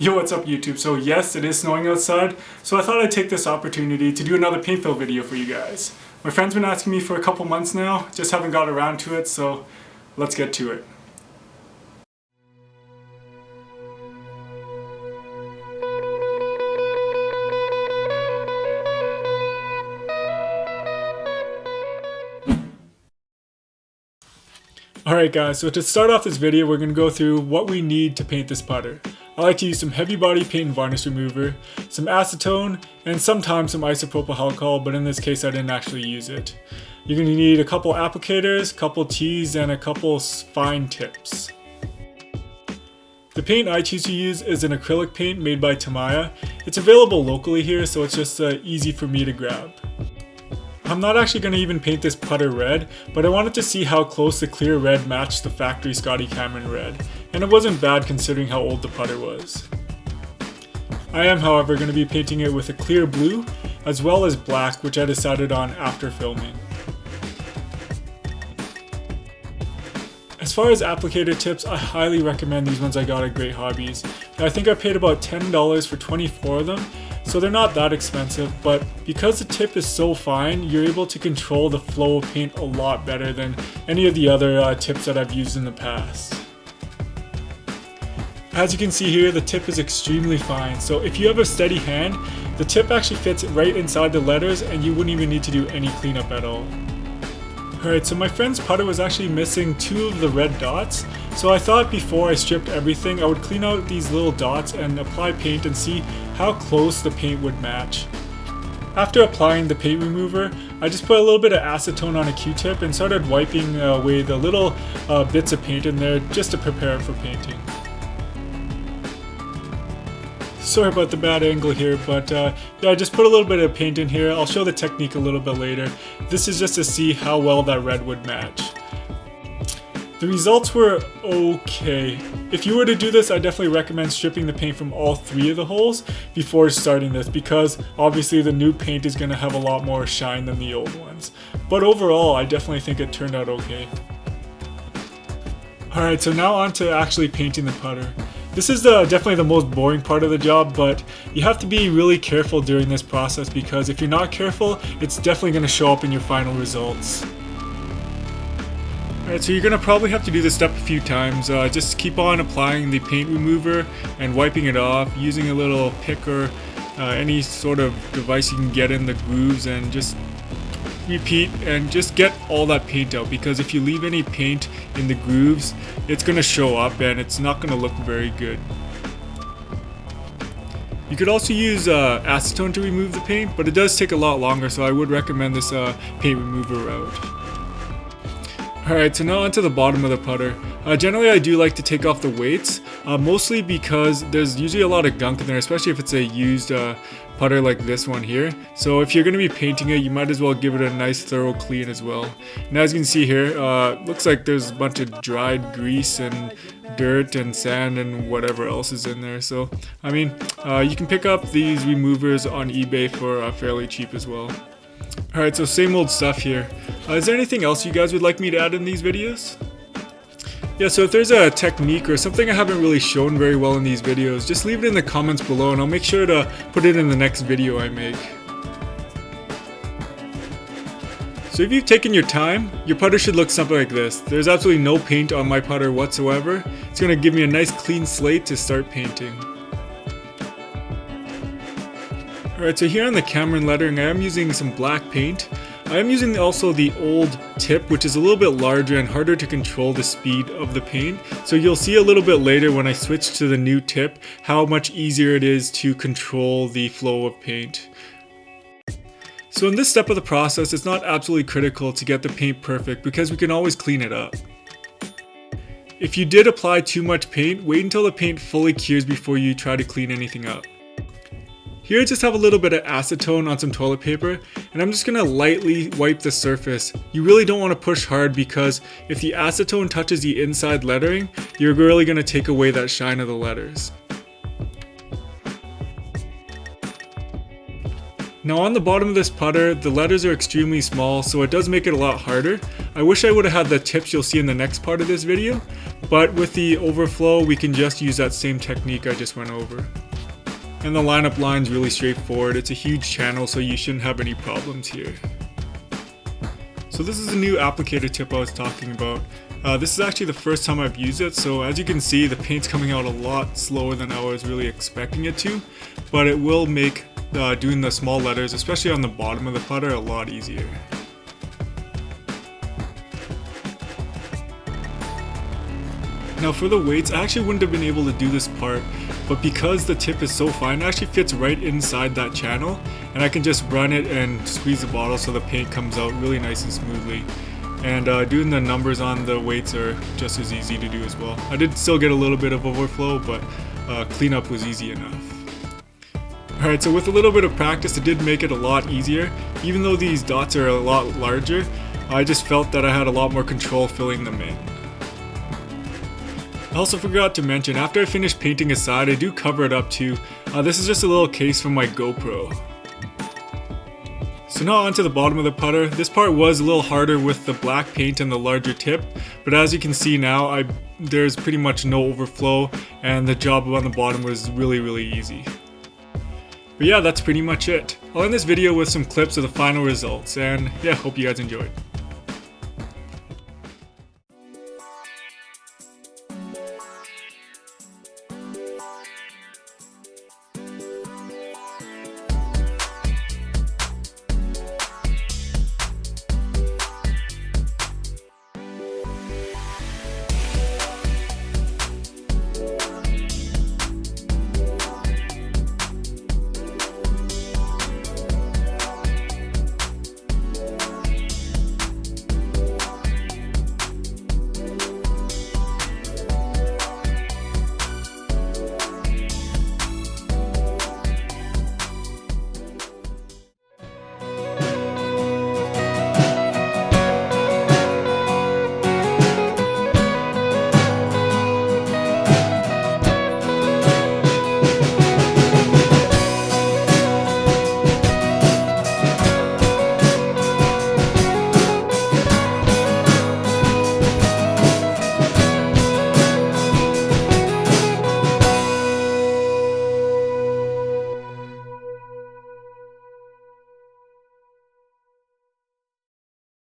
Yo, what's up YouTube? So yes, it is snowing outside, so I thought I'd take this opportunity to do another paint fill video for you guys. My friend's been asking me for a couple months now, just haven't got around to it, so let's get to it. Alright guys, so to start off this video, we're going to go through what we need to paint this putter. I like to use some heavy body paint and varnish remover, some acetone, and sometimes some isopropyl alcohol, but in this case I didn't actually use it. You're going to need a couple applicators, a couple tees, and a couple fine tips. The paint I choose to use is an acrylic paint made by Tamaya. It's available locally here, so it's just easy for me to grab. I'm not actually going to even paint this putter red, but I wanted to see how close the clear red matched the factory Scotty Cameron red, and it wasn't bad considering how old the putter was. I am, however, going to be painting it with a clear blue, as well as black, which I decided on after filming. As far as applicator tips, I highly recommend these ones I got at Great Hobbies. I think I paid about $10 for 24 of them, so they're not that expensive, but because the tip is so fine, you're able to control the flow of paint a lot better than any of the other tips that I've used in the past. As you can see here, the tip is extremely fine, so if you have a steady hand, the tip actually fits right inside the letters and you wouldn't even need to do any cleanup at all. Alright, so my friend's putter was actually missing 2 of the red dots, so I thought before I stripped everything I would clean out these little dots and apply paint and see how close the paint would match. After applying the paint remover, I just put a little bit of acetone on a Q-tip and started wiping away the little bits of paint in there just to prepare it for painting. Sorry about the bad angle here, but yeah, I just put a little bit of paint in here. I'll show the technique a little bit later. This is just to see how well that red would match. The results were okay. If you were to do this, I definitely recommend stripping the paint from all 3 of the holes before starting this, because obviously the new paint is going to have a lot more shine than the old ones. But overall, I definitely think it turned out okay. Alright, so now on to actually painting the putter. This is definitely the most boring part of the job, but you have to be really careful during this process because if you're not careful, it's definitely going to show up in your final results. Alright, so you're going to probably have to do this step a few times. Just keep on applying the paint remover and wiping it off, using a little pick or any sort of device you can get in the grooves, and just repeat and just get all that paint out, because if you leave any paint in the grooves, it's going to show up and it's not going to look very good. You could also use acetone to remove the paint, but it does take a lot longer, so I would recommend this paint remover route. Alright, so now onto the bottom of the putter. Generally I do like to take off the weights, mostly because there's usually a lot of gunk in there, especially if it's a used putter like this one here. So if you're going to be painting it, you might as well give it a nice thorough clean as well. And as you can see here, looks like there's a bunch of dried grease and dirt and sand and whatever else is in there. So I mean, you can pick up these removers on eBay for fairly cheap as well. Alright, so same old stuff here. Is there anything else you guys would like me to add in these videos? Yeah, so if there's a technique or something I haven't really shown very well in these videos, just leave it in the comments below and I'll make sure to put it in the next video I make. So if you've taken your time, your putter should look something like this. There's absolutely no paint on my putter whatsoever. It's going to give me a nice clean slate to start painting. Alright, so here on the Cameron lettering, I am using some black paint. I am using also the old tip, which is a little bit larger and harder to control the speed of the paint. So you'll see a little bit later when I switch to the new tip how much easier it is to control the flow of paint. So in this step of the process, it's not absolutely critical to get the paint perfect because we can always clean it up. If you did apply too much paint, wait until the paint fully cures before you try to clean anything up. Here I just have a little bit of acetone on some toilet paper, and I'm just going to lightly wipe the surface. You really don't want to push hard because if the acetone touches the inside lettering, you're really going to take away that shine of the letters. Now on the bottom of this putter, the letters are extremely small, so it does make it a lot harder. I wish I would have had the tips you'll see in the next part of this video, but with the overflow, we can just use that same technique I just went over. And the lineup line's really straightforward. It's a huge channel, so you shouldn't have any problems here. So this is a new applicator tip I was talking about. This is actually the first time I've used it, so as you can see, the paint's coming out a lot slower than I was really expecting it to, but it will make doing the small letters, especially on the bottom of the putter, a lot easier. Now for the weights, I actually wouldn't have been able to do this part, but because the tip is so fine, it actually fits right inside that channel, and I can just run it and squeeze the bottle so the paint comes out really nice and smoothly. And doing the numbers on the weights are just as easy to do as well. I did still get a little bit of overflow, but cleanup was easy enough. Alright, so with a little bit of practice, it did make it a lot easier. Even though these dots are a lot larger, I just felt that I had a lot more control filling them in. I also forgot to mention, after I finish painting a side, I do cover it up too. This is just a little case from my GoPro. So now onto the bottom of the putter. This part was a little harder with the black paint and the larger tip, but as you can see now, there's pretty much no overflow, and the job on the bottom was really easy. But yeah, that's pretty much it. I'll end this video with some clips of the final results, and yeah, hope you guys enjoyed.